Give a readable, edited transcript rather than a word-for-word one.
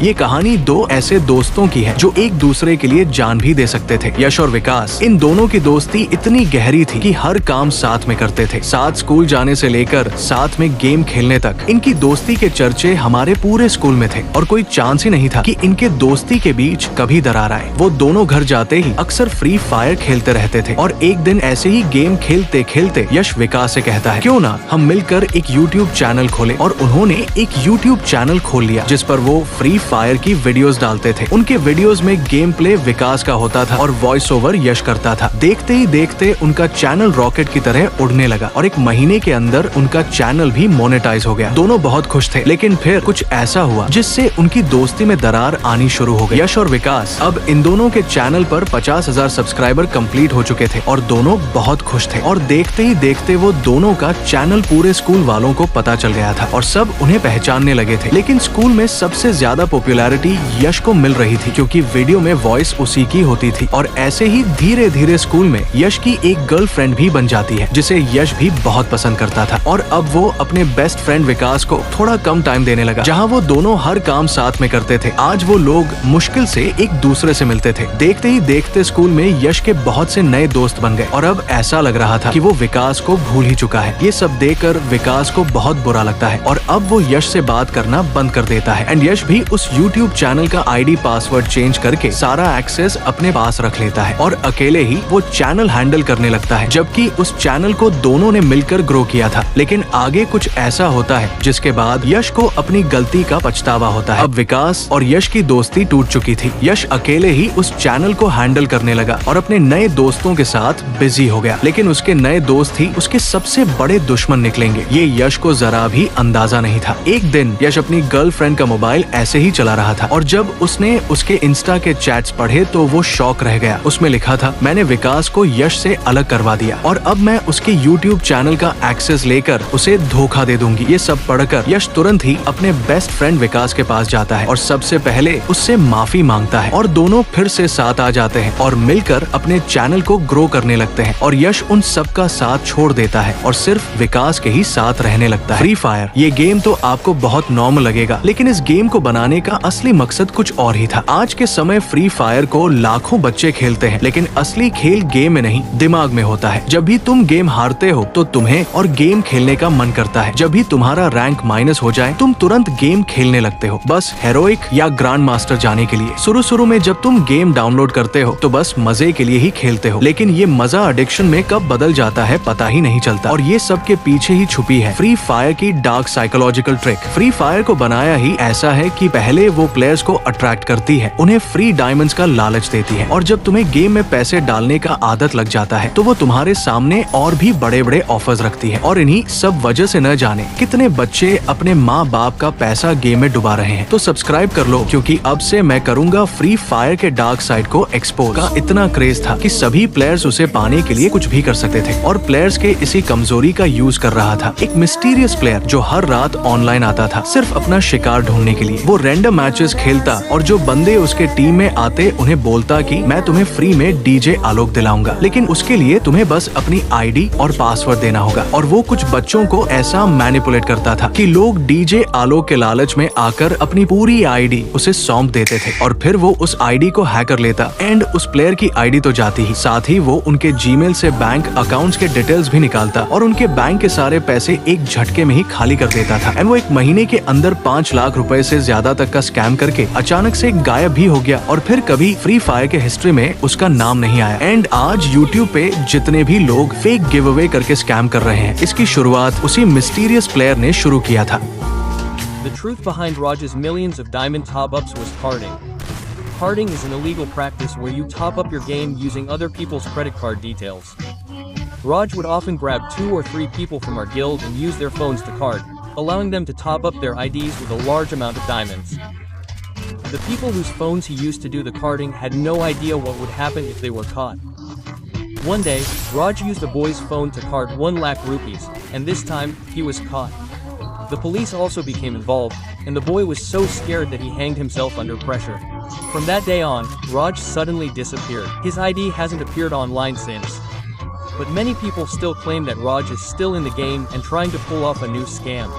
ये कहानी दो ऐसे दोस्तों की है जो एक दूसरे के लिए जान भी दे सकते थे। यश और विकास, इन दोनों की दोस्ती इतनी गहरी थी कि हर काम साथ में करते थे। साथ स्कूल जाने से लेकर साथ में गेम खेलने तक इनकी दोस्ती के चर्चे हमारे पूरे स्कूल में थे और कोई चांस ही नहीं था कि इनके दोस्ती के बीच कभी दरार आए। वो दोनों घर जाते ही अक्सर फ्री फायर खेलते रहते थे और एक दिन ऐसे ही गेम खेलते खेलते यश विकास से कहता है, क्यों ना हम मिलकर एक यूट्यूब चैनल खोलें। और उन्होंने एक यूट्यूब चैनल खोल लिया जिस पर वो फ्री फायर की वीडियोस डालते थे। उनके वीडियोस में गेम प्ले विकास का होता था और वॉइस ओवर यश करता था। देखते ही देखते उनका चैनल रॉकेट की तरह उड़ने लगा और एक महीने के अंदर उनका चैनल भी मोनेटाइज हो गया। दोनों बहुत खुश थे, लेकिन फिर कुछ ऐसा हुआ जिससे उनकी दोस्ती में दरार आनी शुरू हो गई। यश और विकास, अब इन दोनों के चैनल पर 50,000 सब्सक्राइबर कंप्लीट हो चुके थे और दोनों बहुत खुश थे। और देखते ही देखते वो दोनों का चैनल पूरे स्कूल वालों को पता चल गया था और सब उन्हें पहचानने लगे थे। लेकिन स्कूल में सबसे ज्यादा पॉपुलैरिटी यश को मिल रही थी क्योंकि वीडियो में वॉइस उसी की होती थी। और ऐसे ही धीरे धीरे स्कूल में यश की एक गर्लफ्रेंड भी बन जाती है जिसे यश भी बहुत पसंद करता था। और अब वो अपने बेस्ट फ्रेंड विकास को थोड़ा कम टाइम देने लगा, जहाँ वो दोनों हर काम साथ में करते थे। आज वो लोग मुश्किल से एक दूसरे से मिलते थे। देखते ही देखते स्कूल में यश के बहुत से नए दोस्त बन गए और अब ऐसा लग रहा था कि वो विकास को भूल ही चुका है। ये सब देखकर विकास को बहुत बुरा लगता है और अब वो यश से बात करना बंद कर देता है। एंड यश भी उस यूट्यूब चैनल का आईडी पासवर्ड चेंज करके सारा एक्सेस अपने पास रख लेता है और अकेले ही वो चैनल हैंडल करने लगता है, जबकि उस चैनल को दोनों ने मिलकर ग्रो किया था। लेकिन आगे कुछ ऐसा होता है जिसके बाद यश को अपनी गलती का पछतावा होता है। अब विकास और यश की दोस्ती टूट चुकी थी। यश अकेले ही उस चैनल को हैंडल करने लगा और अपने नए दोस्तों के साथ बिजी हो गया। लेकिन उसके नए दोस्त ही उसके सबसे बड़े दुश्मन निकलेंगे, ये यश को जरा भी अंदाजा नहीं था। एक दिन यश अपनी गर्लफ्रेंड का मोबाइल ऐसे ही चला रहा था और जब उसने उसके इंस्टा के चैट्स पढ़े तो वो शॉक रह गया। उसमें लिखा था, मैंने विकास को यश से अलग करवा दिया और अब मैं उसके यूट्यूब चैनल का एक्सेस लेकर उसे धोखा दे दूंगी। ये सब पढ़कर यश तुरंत ही अपने बेस्ट फ्रेंड विकास के पास जाता है और सबसे पहले उससे माफी मांगता है और दोनों फिर से साथ आ जाते हैं और मिलकर अपने चैनल को ग्रो करने लगते हैं। और यश उन सब का साथ छोड़ देता है और सिर्फ विकास के ही साथ रहने लगता है। फ्री फायर, ये गेम तो आपको बहुत नॉर्मल लगेगा, लेकिन इस गेम को बनाने का असली मकसद कुछ और ही था। आज के समय फ्री फायर को लाखों बच्चे खेलते हैं, लेकिन असली खेल गेम में नहीं, दिमाग में होता है। जब भी तुम गेम हारते हो तो तुम्हें और गेम खेलने का मन करता है। जब भी तुम्हारा रैंक माइनस हो जाए तुम तुरंत गेम खेलने लगते हो, बस हेरोइक या ग्रैंड मास्टर जाने के लिए। शुरू में जब तुम गेम डाउनलोड करते हो तो बस मजे के लिए ही खेलते हो, लेकिन ये मजा एडिक्शन में कब बदल जाता है पता ही नहीं चलता। और ये सब के पीछे ही छुपी है फ्री फायर की dark psychological trick. Free fire को बनाया ही ऐसा है कि पहले वो प्लेयर्स को अट्रैक्ट करती है, उन्हें फ्री डायमंड्स का लालच देती है और जब तुम्हें गेम में पैसे डालने का आदत लग जाता है तो वो तुम्हारे सामने और भी बड़े बड़े ऑफर्स रखती है। और इन्हीं सब वजह से न जाने कितने बच्चे अपने माँ बाप का पैसा गेम में डुबा रहे हैं। तो सब्सक्राइब कर लो, क्योंकि अब से मैं करूंगा फ्री फायर के डार्क साइड को एक्सपोज। का इतना क्रेज था कि सभी प्लेयर्स उसे पाने के लिए कुछ भी कर सकते थे और प्लेयर्स के इसी कमजोरी का यूज कर रहा था एक मिस्टीरियस प्लेयर जो हर रात ऑनलाइन आता था सिर्फ अपना शिकार ढूंढने के लिए। वो रैंडम मैचेस खेलता और जो बंदे उसके टीम में आते उन्हें बोलता कि मैं तुम्हें फ्री में डीजे आलोक दिलाऊंगा, लेकिन उसके लिए तुम्हें बस अपनी आईडी और पासवर्ड देना होगा। और वो कुछ बच्चों को ऐसा मैनिपुलेट करता था कि लोग डीजे आलोक के लालच में आकर अपनी पूरी आईडी उसे सौंप देते थे और फिर वो उस आईडी को हैक कर लेता एंड उस प्लेयर की आईडी तो जाती ही, साथ ही वो उनके जीमेल से बैंक अकाउंट्स के डिटेल्स भी निकालता और उनके बैंक के सारे पैसे एक झटके में ही खाली कर देता था। एंड वो एक महीने के अंदर 5 लाख रुपए से ज्यादा तक का स्कैम करके अचानक से गायब भी हो गया और फिर कभी फ्री फायर के हिस्ट्री में उसका नाम नहीं आया। एंड आज यूट्यूब पे जितने भी लोग फेक गिव अवे करके स्कैम कर रहे हैं, इसकी शुरुआत उसी मिस्टीरियस प्लेयर ने शुरू किया था। The truth behind Raj's millions of diamond top-ups was carding. Carding is an illegal practice where you top up your game using other people's credit card details. Raj would often grab 2 or 3 people from our guild and use their phones to card, allowing them to top up their IDs with a large amount of diamonds. The people whose phones he used to do the carding had no idea what would happen if they were caught. One day, Raj used a boy's phone to card 1 lakh rupees, and this time, he was caught. The police also became involved, and the boy was so scared that he hanged himself under pressure. From that day on, Raj suddenly disappeared. His ID hasn't appeared online since. But many people still claim that Raj is still in the game and trying to pull off a new scam.